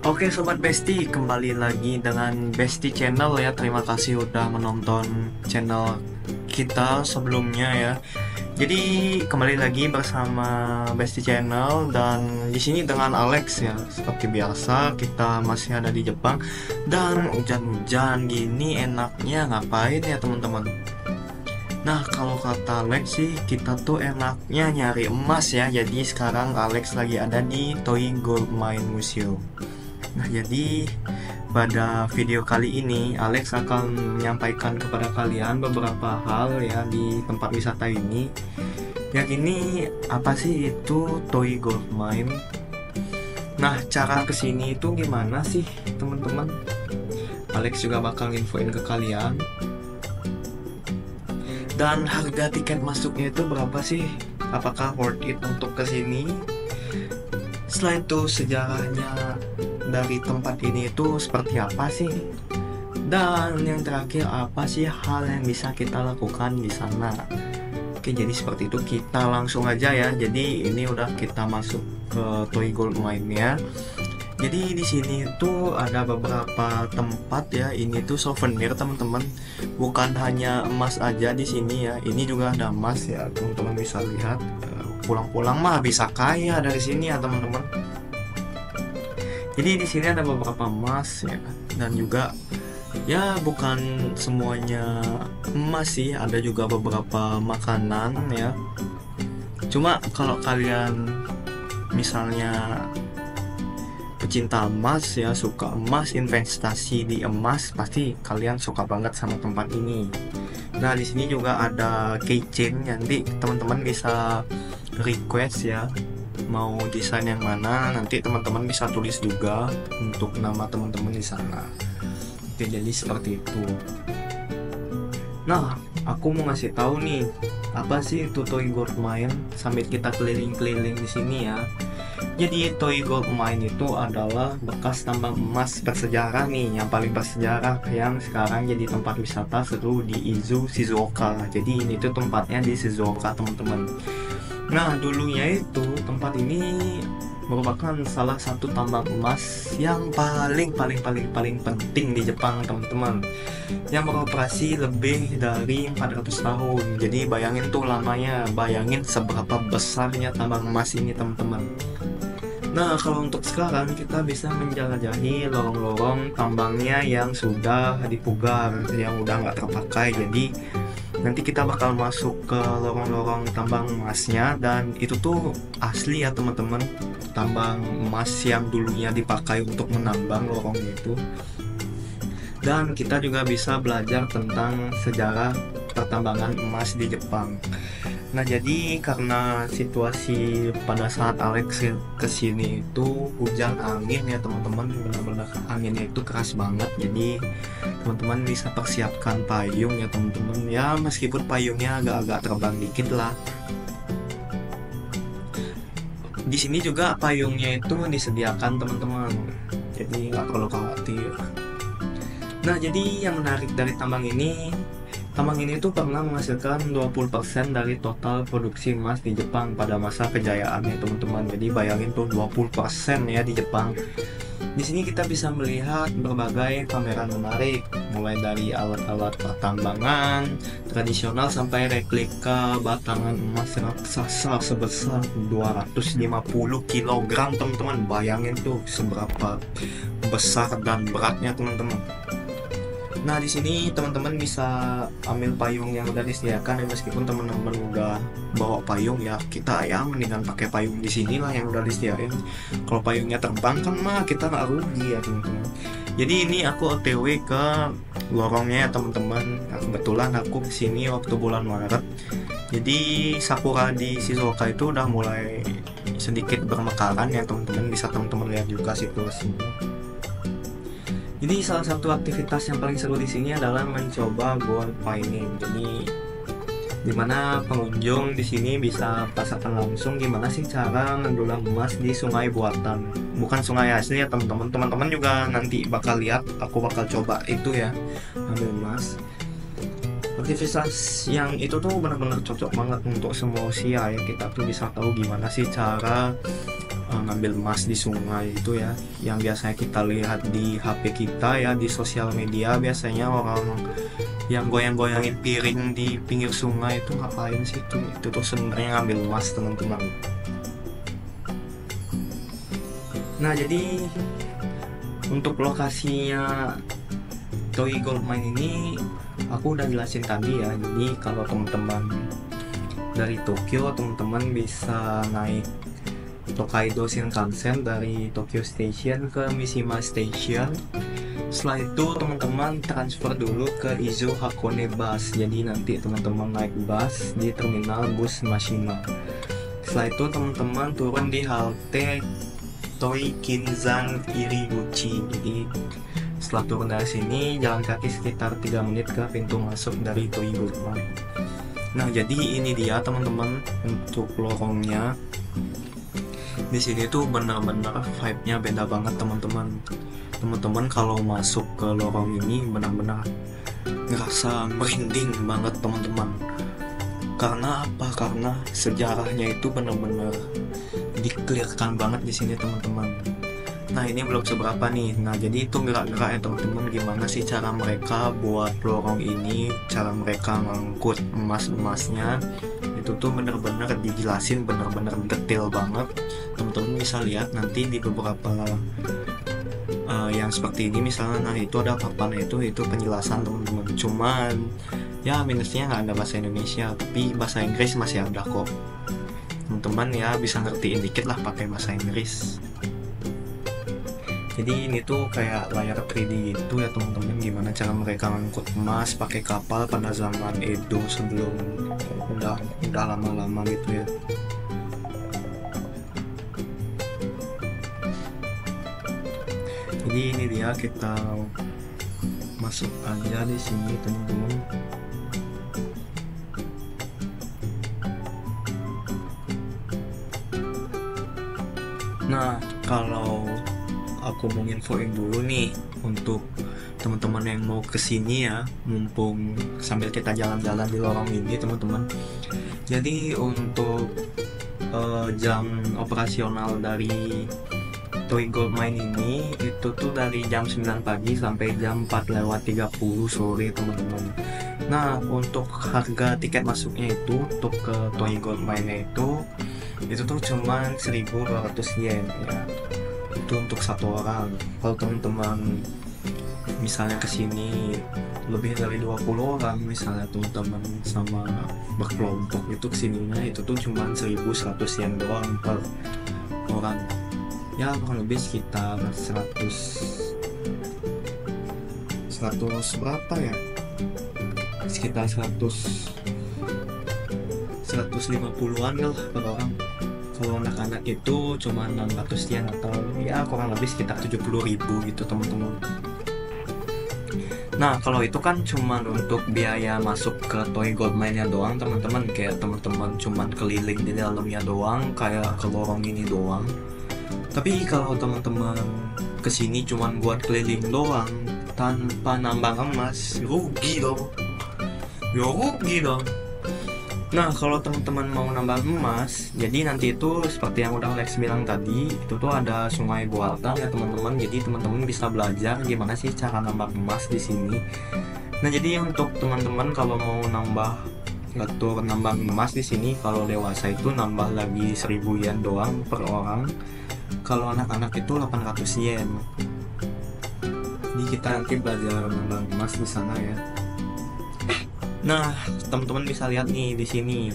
Oke Sobat Besti, kembali lagi dengan Besti Channel ya. Terima kasih udah menonton channel kita sebelumnya ya. Jadi kembali lagi bersama Besti Channel dan di sini dengan Alex ya. Seperti biasa kita masih ada di Jepang dan hujan-hujan gini enaknya ngapain ya teman-teman? Nah kalau kata Alex sih kita tuh enaknya nyari emas ya. Jadi sekarang Alex lagi ada di Toei Gold Mine Museum. Nah jadi pada video kali ini Alex akan menyampaikan kepada kalian beberapa hal ya di tempat wisata ini. Yang ini apa sih itu Toei Gold Mine? Nah cara kesini itu gimana sih teman-teman? Alex juga bakal infoin ke kalian. Dan harga tiket masuknya itu berapa sih? Apakah worth it untuk kesini? Selain itu sejarahnya dari tempat ini itu seperti apa sih? Dan yang terakhir apa sih hal yang bisa kita lakukan di sana? Oke, jadi seperti itu kita langsung aja ya. Jadi ini udah kita masuk ke Toei Gold Mine ya. Jadi di sini itu ada beberapa tempat ya. Ini tuh souvenir teman-teman. Bukan hanya emas aja di sini ya. Ini juga ada emas ya. Teman-teman bisa lihat. Pulang-pulang mah bisa kaya dari sini ya teman-teman. Jadi di sini ada beberapa emas ya. Dan juga ya bukan semuanya emas sih. Ada juga beberapa makanan ya. Cuma kalau kalian misalnya pecinta emas ya, suka emas, investasi di emas, pasti kalian suka banget sama tempat ini. Nah di sini juga ada keychain, nanti teman-teman bisa request ya mau desain yang mana, nanti teman-teman bisa tulis juga untuk nama teman-teman di sana. Oke, jadi seperti itu. Nah aku mau ngasih tahu nih apa sih itu Toei Gold Mine sambil kita keliling-keliling di sini ya. Jadi Toei Gold Mine itu adalah bekas tambang emas bersejarah nih, yang paling bersejarah yang sekarang jadi tempat wisata seru di Izu Shizuoka. Jadi ini tuh tempatnya di Shizuoka teman-teman. Nah dulunya itu tempat ini merupakan salah satu tambang emas yang paling penting di Jepang teman-teman, yang beroperasi lebih dari 400 tahun. Jadi bayangin tuh lamanya, bayangin seberapa besarnya tambang emas ini teman-teman. Nah kalau untuk sekarang kita bisa menjelajahi lorong-lorong tambangnya yang sudah dipugar, yang udah nggak terpakai. Jadi nanti kita bakal masuk ke lorong-lorong tambang emasnya, dan itu tuh asli ya teman-teman, tambang emas yang dulunya dipakai untuk menambang lorongnya itu. Dan kita juga bisa belajar tentang sejarah pertambangan emas di Jepang. Nah jadi karena situasi pada saat Alex kesini itu hujan angin ya teman-teman, benar-benar anginnya itu keras banget. Jadi teman-teman bisa persiapkan payung ya teman-teman, ya meskipun payungnya agak-agak terbang dikit lah. Di sini juga payungnya itu disediakan teman-teman, jadi nggak perlu khawatir. Nah jadi yang menarik dari tambang ini tuh pernah menghasilkan 20% dari total produksi emas di Jepang pada masa kejayaannya teman-teman. Jadi bayangin tuh 20% ya di Jepang. Di sini kita bisa melihat berbagai pameran menarik, mulai dari alat-alat pertambangan tradisional sampai replika batangan emas raksasa sebesar 250 kg teman-teman. Bayangin tuh seberapa besar dan beratnya teman-teman. Nah di sini teman-teman bisa ambil payung yang udah disediakan ya, meskipun teman-teman udah bawa payung ya kita ya mendingan pakai payung di sini lah yang udah disediain. Kalau payungnya terbang kan mah kita nggak rugi ya teman-teman. Jadi ini aku OTW ke lorongnya ya teman-teman. Nah, kebetulan aku kesini waktu bulan Maret. Jadi sakura di Shizuoka itu udah mulai sedikit bermekaran ya teman-teman, bisa teman-teman lihat juga situasinya. Jadi salah satu aktivitas yang paling seru di sini adalah mencoba gold mining. Jadi dimana pengunjung di sini bisa rasakan langsung gimana sih cara mendulang emas di sungai buatan, bukan sungai asli ya teman-teman. Teman-teman juga nanti bakal lihat, aku bakal coba itu ya, ambil emas. Aktivitas yang itu tuh benar-benar cocok banget untuk semua usia ya. Kita tuh bisa tahu gimana sih cara ngambil emas di sungai itu ya, yang biasanya kita lihat di HP kita ya, di sosial media biasanya orang yang goyang-goyangin piring di pinggir sungai itu ngapain sih? Itu tuh sebenarnya ngambil emas teman-teman. Nah jadi untuk lokasinya Toei Gold Mine ini aku udah jelasin tadi ya. Jadi kalau teman-teman dari Tokyo, teman-teman bisa naik Tokaido Shinkansen dari Tokyo Station ke Mishima Station. Setelah itu teman-teman transfer dulu ke Izu Hakone Bus. Jadi nanti teman-teman naik bus di terminal bus Mishima. Setelah itu teman-teman turun di halte Toi Kinzan Iriguchi. Jadi setelah turun dari sini jalan kaki sekitar 3 menit ke pintu masuk dari Toei Gold Mine. Nah jadi ini dia teman-teman untuk lorongnya. Di sini tuh benar-benar vibe-nya beda banget teman-teman. Teman-teman kalau masuk ke lorong ini benar-benar ngerasa merinding banget teman-teman. Karena apa? Karena sejarahnya itu benar-benar dikelirkan banget di sini teman-teman. Nah ini belum seberapa nih. Nah jadi itu gerak-geraknya teman-teman, gimana sih cara mereka buat lorong ini, cara mereka ngangkut emas-emasnya, itu tuh bener-bener dijelasin bener-bener detail banget. Teman-teman bisa lihat nanti di beberapa yang seperti ini misalnya. Nah itu ada papan itu penjelasan teman-teman. Cuman ya minusnya nggak ada bahasa Indonesia, tapi bahasa Inggris masih ada kok. Teman-teman ya bisa ngertiin dikit lah pakai bahasa Inggris. Jadi ini tuh kayak layar 3D gitu ya teman-teman, gimana cara mereka ngangkut emas pakai kapal pada zaman Edo sebelum udah lama-lama gitu ya. Jadi ini dia, kita masuk aja di sini teman-teman. Nah kalau aku mau infoin dulu nih untuk teman-teman yang mau kesini ya, mumpung sambil kita jalan-jalan di lorong ini teman-teman. Jadi untuk jam operasional dari Toei Gold Mine ini itu tuh dari jam 9 pagi sampai jam 4:30 sore teman-teman. Nah untuk harga tiket masuknya itu untuk ke Toei Gold Mine itu tuh cuma 1.200 yen ya, itu untuk satu orang. Kalau teman-teman misalnya kesini lebih dari 20 orang misalnya teman-teman sama berkelompok itu kesininya itu tuh cuma 1.100 yen doang per orang ya, kurang lebih sekitar 100 berapa ya, sekitar 150-an lah per orang. Kalau anak-anak itu cuma 600 yen atau ya kurang lebih sekitar 70.000 gitu teman-teman. Nah kalau itu kan cuma untuk biaya masuk ke Toei Gold Mine-nya doang teman-teman, kayak teman-teman cuma keliling di dalamnya doang, kayak ke lorong ini doang. Tapi kalau teman-teman kesini cuma buat keliling doang tanpa nambang emas, rugi dong. Ya rugi dong. Nah kalau teman-teman mau nambang emas, jadi nanti itu seperti yang udah Lex bilang tadi, itu tuh ada Sungai Buatan ya teman-teman. Jadi teman-teman bisa belajar gimana sih cara nambang emas di sini. Nah jadi untuk teman-teman kalau mau ngatur nambang emas di sini, kalau dewasa itu nambah lagi 1.000 yen doang per orang. Kalau anak-anak itu 800 yen. Jadi kita nanti belajar nambang emas di sana ya. Nah, teman-teman bisa lihat nih di sini.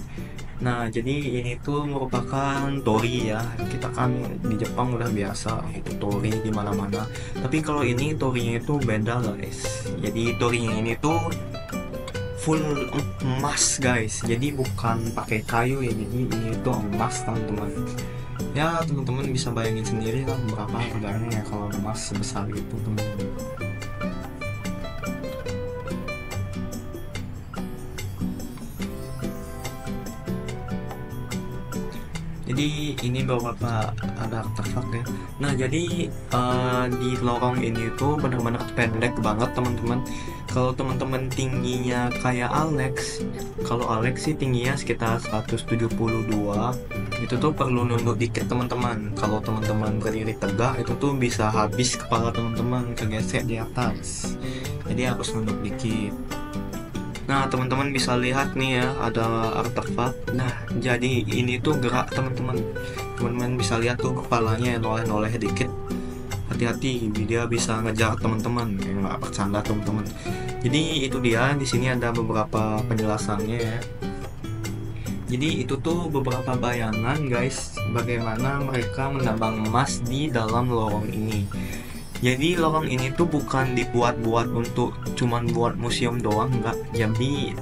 Nah, jadi ini tuh merupakan tori ya. Kita kan di Jepang udah biasa itu tori di mana-mana. Tapi kalau ini torinya itu beda guys. Jadi torinya ini tuh full emas guys. Jadi bukan pakai kayu ya. Jadi ini tuh emas teman-teman. Ya teman-teman bisa bayangin sendiri lah berapa harganya ya kalau emas sebesar itu teman-teman. Jadi Jadi ini beberapa ada artefak ya. Nah jadi di lorong ini tuh benar-benar pendek banget teman-teman. Kalau teman-teman tingginya kayak Alex, kalau Alex sih tingginya sekitar 172, itu tuh perlu nunduk dikit teman-teman. Kalau teman-teman berdiri tegak itu tuh bisa habis kepala teman-teman kegesek di atas. Jadi harus nunduk dikit. Nah teman-teman bisa lihat nih ya, ada artefak. Nah jadi ini tuh gerak teman-teman. Teman-teman bisa lihat tuh kepalanya noleh-noleh dikit. Hati-hati, dia bisa ngejar teman-teman. Nggak bercanda teman-teman. Jadi itu dia, di sini ada beberapa penjelasannya ya. Jadi itu tuh beberapa bayangan guys, bagaimana mereka menambang emas di dalam lorong ini. Jadi lorong ini tuh bukan dibuat-buat untuk cuman buat museum doang, enggak. Jadi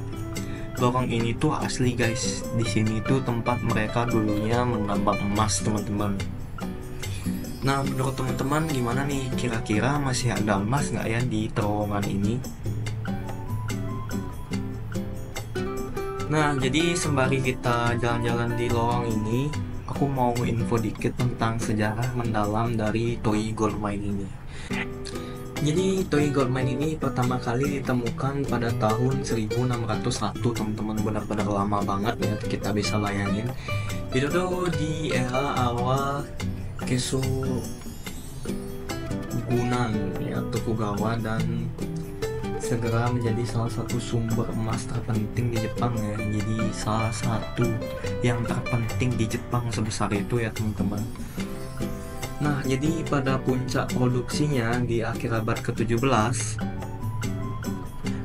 lorong ini tuh asli guys. Di sini tuh tempat mereka dulunya menambang emas teman-teman. Nah menurut teman-teman gimana nih? Kira-kira masih ada emas nggak ya di terowongan ini? Nah jadi sembari kita jalan-jalan di lorong ini, aku mau info dikit tentang sejarah mendalam dari toy gold mine ini. Jadi toy gold mine ini pertama kali ditemukan pada tahun 1601 teman-teman, benar-benar lama banget ya, kita bisa bayangin. Itu tuh di era awal Kesugunan ya, Tokugawa, dan segera menjadi salah satu sumber emas terpenting di Jepang ya. Jadi salah satu yang terpenting di Jepang sebesar itu ya teman-teman. Nah jadi pada puncak produksinya di akhir abad ke-17,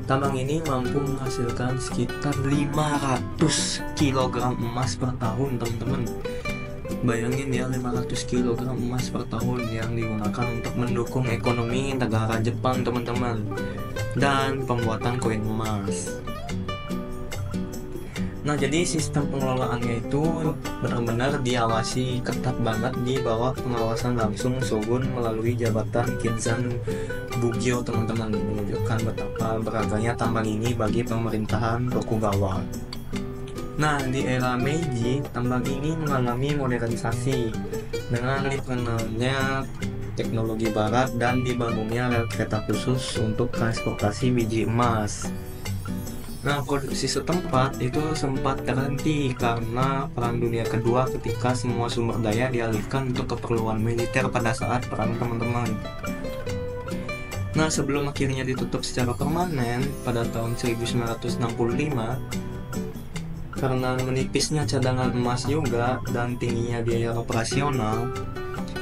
tambang ini mampu menghasilkan sekitar 500 kg emas per tahun teman-teman. Bayangin ya, 500 kg emas per tahun yang digunakan untuk mendukung ekonomi negara Jepang teman-teman, dan pembuatan koin emas. Nah jadi sistem pengelolaannya itu benar-benar diawasi ketat banget, di bawah pengawasan langsung shogun melalui jabatan Kinzan Bugyo teman-teman, menunjukkan betapa beraganya tambang ini bagi pemerintahan Tokugawa. Nah di era Meiji, tambang ini mengalami modernisasi dengan dikenalnya teknologi barat dan dibangunnya rel kereta khusus untuk transportasi biji emas. Nah produksi setempat itu sempat terhenti karena Perang Dunia Kedua, ketika semua sumber daya dialihkan untuk keperluan militer pada saat perang teman-teman. Nah sebelum akhirnya ditutup secara permanen pada tahun 1965 karena menipisnya cadangan emas juga dan tingginya biaya operasional,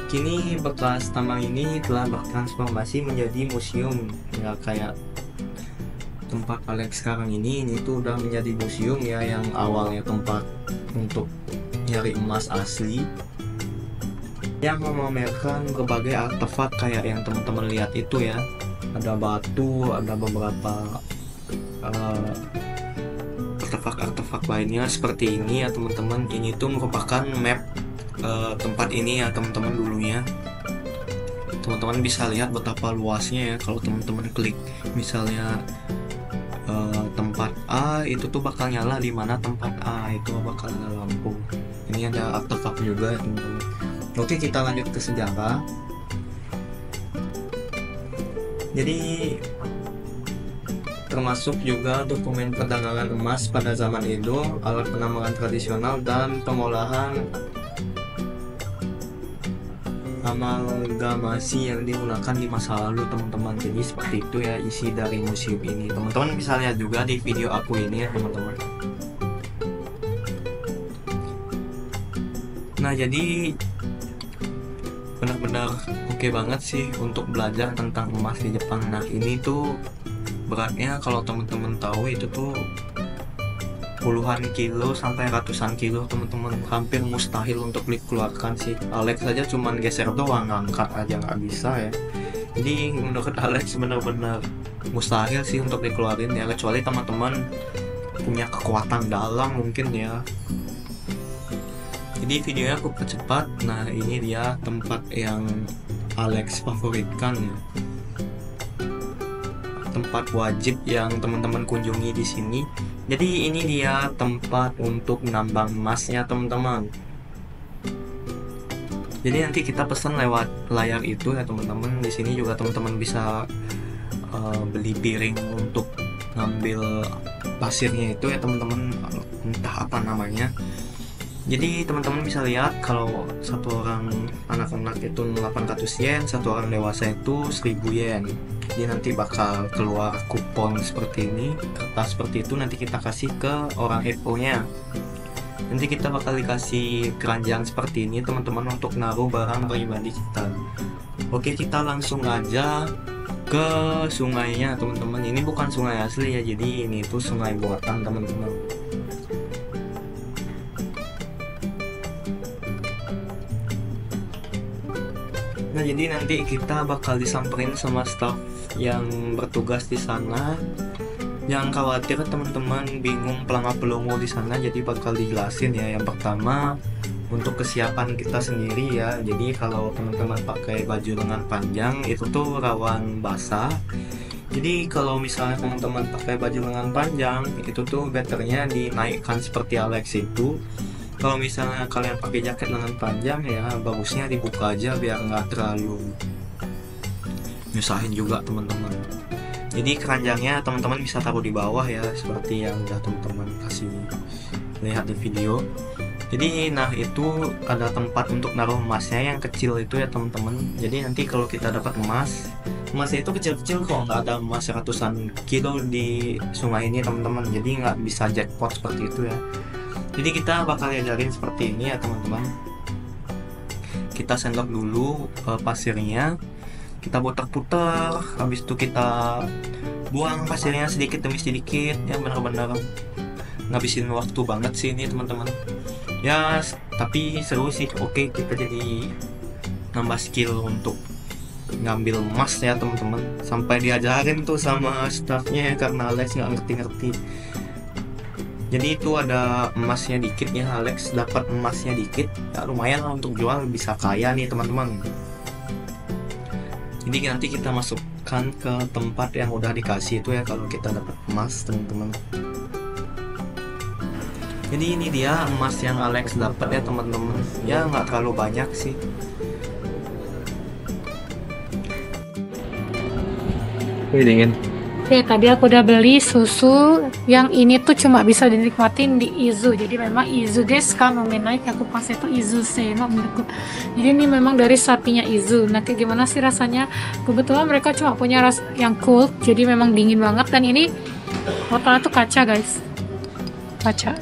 kini bekas tambang ini telah bertransformasi menjadi museum ya, kayak tempat Alex sekarang ini tuh udah menjadi museum ya, yang awalnya tempat untuk nyari emas asli, yang memamerkan berbagai artefak kayak yang teman-teman lihat itu ya. Ada batu, ada beberapa artefak-artefak lainnya seperti ini ya teman-teman. Ini tuh merupakan map tempat ini ya teman-teman dulunya. Teman-teman bisa lihat betapa luasnya ya. Kalau teman-teman klik misalnya tempat A, itu tuh bakal nyala di mana tempat A itu bakal ada lampu. Ini ada artefak juga teman-teman. Oke kita lanjut ke sejarah. Jadi termasuk juga dokumen perdagangan emas pada zaman Edo, alat penambangan tradisional, dan pengolahan amalgamasi yang digunakan di masa lalu teman-teman. Jadi seperti itu ya isi dari museum ini. Teman-teman bisa lihat juga di video aku ini ya teman-teman. Nah jadi benar-benar oke banget sih untuk belajar tentang emas di Jepang. Nah ini tuh beratnya kalau teman-teman tahu itu tuh puluhan kilo sampai ratusan kilo teman-teman, hampir mustahil untuk dikeluarkan sih. Alex saja cuman geser doang, ngangkat aja nggak bisa ya. Jadi menurut Alex benar-benar mustahil sih untuk dikeluarin ya, kecuali teman-teman punya kekuatan dalam mungkin ya. Jadi videonya aku percepat. Nah ini dia tempat yang Alex favoritkan ya, tempat wajib yang teman-teman kunjungi di sini. Jadi ini dia tempat untuk menambang emasnya teman-teman. Jadi nanti kita pesan lewat layar itu ya teman-teman. Di sini juga teman-teman bisa beli piring untuk ngambil pasirnya itu ya teman-teman, entah apa namanya. Jadi teman-teman bisa lihat kalau satu orang anak-anak itu 800 yen, satu orang dewasa itu 1000 yen. Jadi nanti bakal keluar kupon seperti ini, kertas seperti itu, nanti kita kasih ke orang FO nya. Nanti kita bakal dikasih keranjang seperti ini teman-teman untuk naruh barang pribadi kita. Oke, kita langsung aja ke sungainya teman-teman. Ini bukan sungai asli ya, jadi ini tuh sungai buatan teman-teman. Nah, jadi nanti kita bakal disamperin sama staff yang bertugas di sana. Jangan khawatir teman-teman bingung pelangga-pelongo di sana, jadi bakal dijelasin ya. Yang pertama, untuk kesiapan kita sendiri ya. Jadi kalau teman-teman pakai baju lengan panjang itu tuh rawan basah. Jadi kalau misalnya teman-teman pakai baju lengan panjang itu tuh betternya dinaikkan seperti Alex itu. Kalau misalnya kalian pakai jaket lengan panjang ya bagusnya dibuka aja biar nggak terlalu nyusahin juga teman-teman. Jadi keranjangnya teman-teman bisa taruh di bawah ya, seperti yang udah teman-teman kasih lihat di video. Jadi nah itu ada tempat untuk naruh emasnya yang kecil itu ya teman-teman. Jadi nanti kalau kita dapat emasnya itu kecil-kecil kok, nggak ada emas ratusan kilo di sungai ini teman-teman. Jadi nggak bisa jackpot seperti itu ya. Jadi kita bakal ajarin seperti ini ya teman-teman. Kita sendok dulu pasirnya, kita putar-putar, habis itu kita buang pasirnya sedikit demi sedikit ya, benar-benar ngabisin waktu banget sih ini teman-teman ya, tapi seru sih. Oke, kita jadi nambah skill untuk ngambil emas ya teman-teman, sampai diajarin tuh sama staffnya ya, karena Alex nggak ngerti-ngerti. Jadi itu ada emasnya dikit ya, Alex dapat emasnya dikit ya, lumayan lah untuk jual, bisa kaya nih teman-teman. Jadi nanti kita masukkan ke tempat yang udah dikasih itu ya kalau kita dapat emas teman-teman. Jadi ini dia emas yang Alex dapat ya teman-teman, ya nggak terlalu banyak sih. Wih, dingin. Oke, tadi aku udah beli susu. Yang ini tuh cuma bisa dinikmatin di Izu. Jadi memang Izu guys, kan naik aku pas itu Izu Seno menurutku. Jadi ini memang dari sapinya Izu. Nah, kayak gimana sih rasanya? Kebetulan mereka cuma punya rasa yang cool, jadi memang dingin banget. Dan ini botolnya tuh kaca guys, kaca.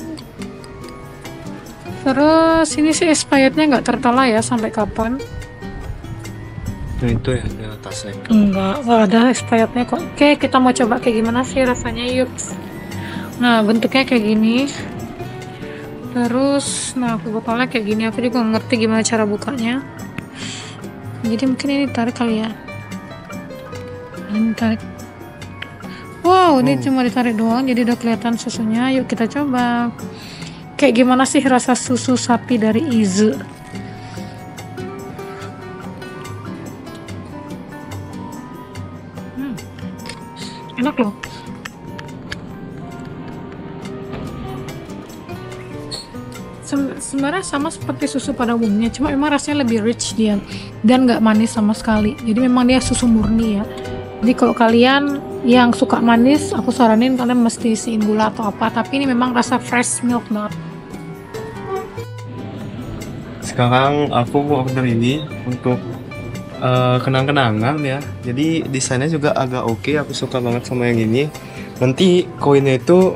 Terus ini sih expirednya nggak tertera ya sampai kapan. Nah itu ya di atasnya. Enggak ada expirednya kok. Oke, kita mau coba kayak gimana sih rasanya, yuk. Nah, bentuknya kayak gini. Terus, nah botolnya kayak gini. Aku juga ngerti gimana cara bukanya. Jadi mungkin ini ditarik kali ya. Ini tarik. Wow, ini cuma ditarik doang, jadi udah kelihatan susunya. Yuk kita coba. Kayak gimana sih rasa susu sapi dari Izu? Enak loh. Sebenarnya sama seperti susu pada umumnya, cuma memang rasanya lebih rich dia dan nggak manis sama sekali. Jadi memang dia susu murni ya. Jadi kalau kalian yang suka manis, aku saranin kalian mesti isiin gula atau apa. Tapi ini memang rasa fresh milk banget. Sekarang aku order ini untuk kenang-kenangan ya. Jadi desainnya juga agak oke, aku suka banget sama yang ini. Nanti koinnya itu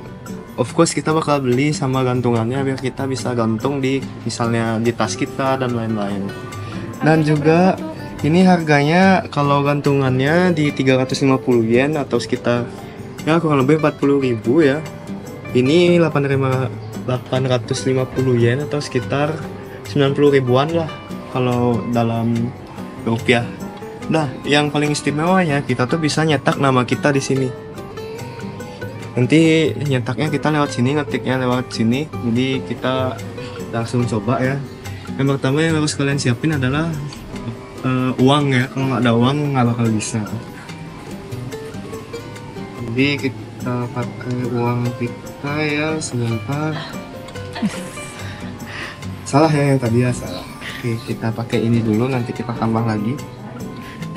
of course kita bakal beli sama gantungannya biar kita bisa gantung di misalnya di tas kita dan lain-lain. Dan juga ini harganya kalau gantungannya di 350 yen atau sekitar ya kurang lebih 40.000 ya. Ini 850 yen atau sekitar 90 ribuan lah kalau dalam rupiah. Nah, yang paling istimewanya kita tuh bisa nyetak nama kita di sini. Nanti nyetaknya kita lewat sini, ngetiknya lewat sini. Jadi kita langsung coba ya. Yang pertama yang harus kalian siapin adalah uang ya. Kalau nggak ada uang nggak bakal bisa. Jadi kita pakai uang kita ya sebentar. Salah ya yang tadi ya, salah. Oke, kita pakai ini dulu, nanti kita tambah lagi.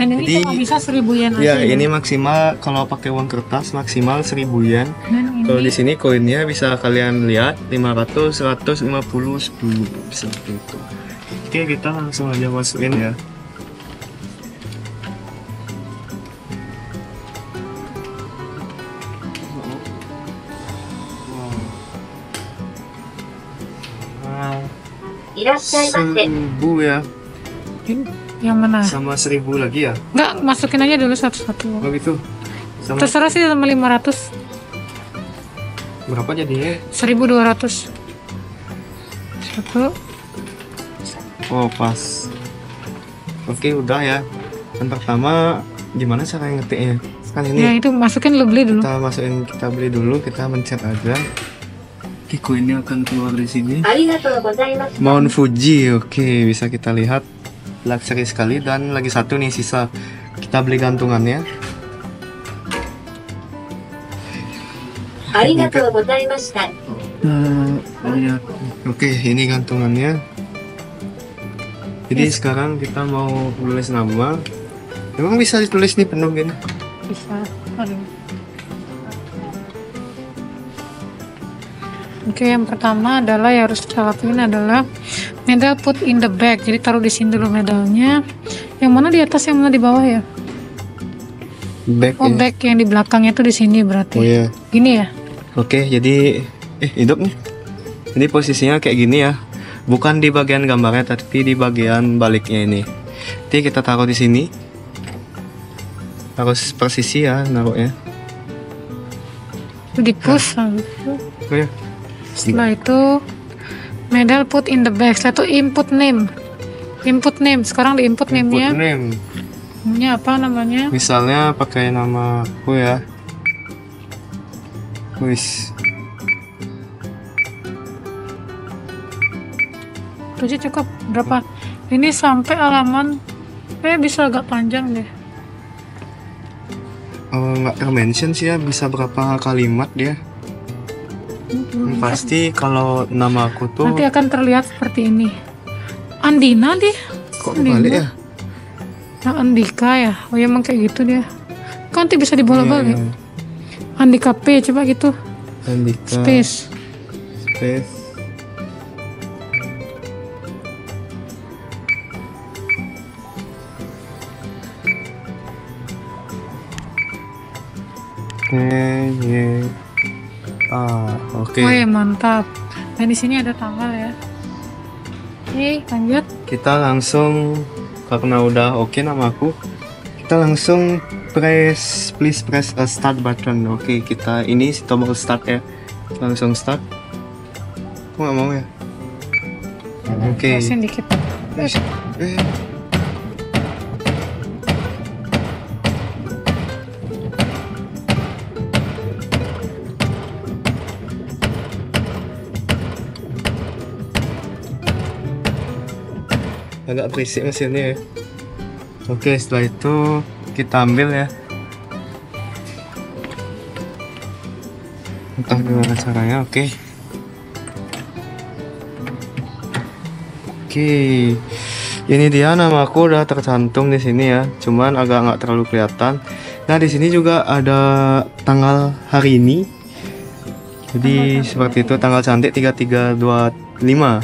Dan ini Jadi, cuma bisa 1000 yen Ya, aja. ini maksimal kalau pakai uang kertas maksimal 1000 yen. Dan Kalau ini di sini koinnya bisa kalian lihat 500, 150, 10 seperti itu. Oke, kita langsung aja masukin ya. Wow. いらっしゃいませ。 1000 ya, yang mana? sama 1000 lagi ya. Enggak, masukin aja dulu satu-satu. Oh gitu. Sama Terserah sih sama 500, berapa jadinya? 1200. Satu. Oh pas. Oke udah ya. Yang pertama gimana cara ngetiknya? Kan Ya ini itu masukin lu beli dulu. kita masukin, kita beli dulu, kita mencet aja. Oke, koinnya akan keluar di sini. ありがとうございます。 Mount Fuji, oke bisa kita lihat, luxury sekali. Dan lagi satu nih sisa, kita beli gantungannya. ありがとうございました。 Lihat. Oke, ini gantungannya. Jadi sekarang kita mau tulis nama. Emang bisa ditulis nih penuh gini? Bisa. Aduh. Oke, yang pertama adalah yang harus kita lakuin adalah medal put in the bag. Jadi taruh di sini dulu medalnya. Yang mana di atas, yang mana di bawah ya? Back Oh, ya. bag yang di belakangnya tuh di sini berarti. Oh ya. Gini ya? Oke, jadi hidup nih. Ini posisinya kayak gini ya. Bukan di bagian gambarnya, tapi di bagian baliknya ini. Jadi kita taruh di sini. Harus persisi ya naruhnya. Itu di push habis itu. Oh ya. Setelah itu medal put in the bag. Setelah itu input name. Input name. Sekarang di input Put name-nya. name. Ini apa namanya? Misalnya pakai nama aku ya. Wis. Itu aja cukup. Berapa? Ini sampai halaman. Bisa agak panjang deh. Nggak termention sih ya, bisa berapa kalimat dia. Pasti kalau nama aku tuh Nanti akan terlihat seperti ini. Andina dia. kok balik ya? Nah, Andika ya. Oh ya emang kayak gitu dia. Kan nanti bisa dibolak-balik. Iya, Andika P coba gitu. Andika Space. space. Oke. Oh ya mantap. Dan di sini ada tanggal ya. Oke, lanjut. Kita langsung, karena udah oke nama aku, kita langsung please press a start button. Oke, kita ini tombol start ya. Langsung start. Aku nggak mau ya. Oke. Terusin dikit. Eh. Agak berisik mesinnya ya. Oke, setelah itu kita ambil ya. Entah gimana caranya. Oke. Oke, ini dia nama aku udah tercantum di sini ya. Cuman agak nggak terlalu kelihatan. Nah di sini juga ada tanggal hari ini. Jadi seperti itu, tanggal cantik 3325.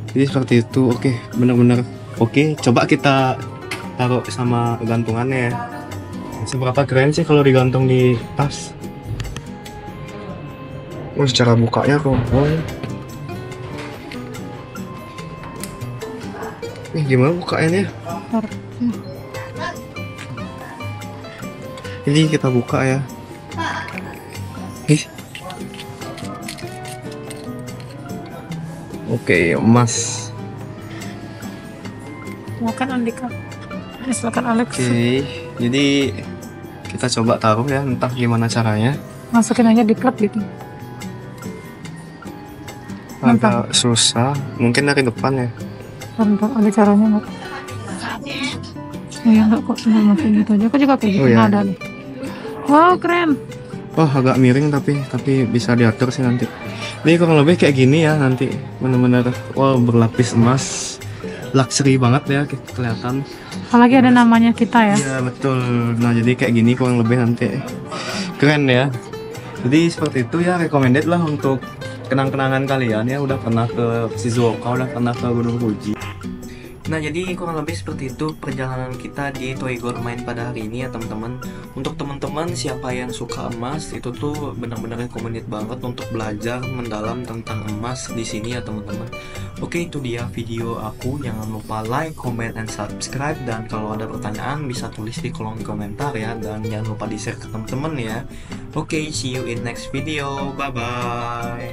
Jadi seperti itu. Oke, benar-benar oke. Coba kita taruh sama gantungannya ya. Seberapa keren sih kalau digantung di tas. Oh, secara bukanya kok. Gimana bukanya? Jadi kita buka ya. Oke, emas. Silakan Andika. Silakan Alex. Oke, jadi kita coba taruh ya, entah gimana caranya. Masukin aja di klub gitu. Agak susah, mungkin dari depan ya. Bentar, ada caranya nggak? Ya nggak kok, cuma masukin gitu aja. Aku juga kayak gitu. Oh, ya. Ada nih. Wow, keren. Oh, agak miring tapi bisa diatur sih nanti. Ini kurang lebih kayak gini ya nanti, bener-bener wow berlapis emas. luxury banget ya kelihatan. Apalagi ada namanya kita ya. Iya betul. Nah jadi kayak gini kurang lebih nanti keren ya. Jadi seperti itu ya, recommended lah untuk kenang-kenangan kalian ya, udah pernah ke Shizuoka, udah pernah ke Gunung Fuji. Nah jadi kurang lebih seperti itu perjalanan kita di Toigor Mine pada hari ini ya teman-teman. Untuk teman-teman siapa yang suka emas, itu tuh benar-benar recommended banget untuk belajar mendalam tentang emas di sini ya teman-teman. Oke, itu dia video aku. Jangan lupa like, comment, and subscribe. Dan kalau ada pertanyaan bisa tulis di kolom komentar ya. Dan jangan lupa di share ke teman-teman ya. Oke, see you in next video. Bye bye.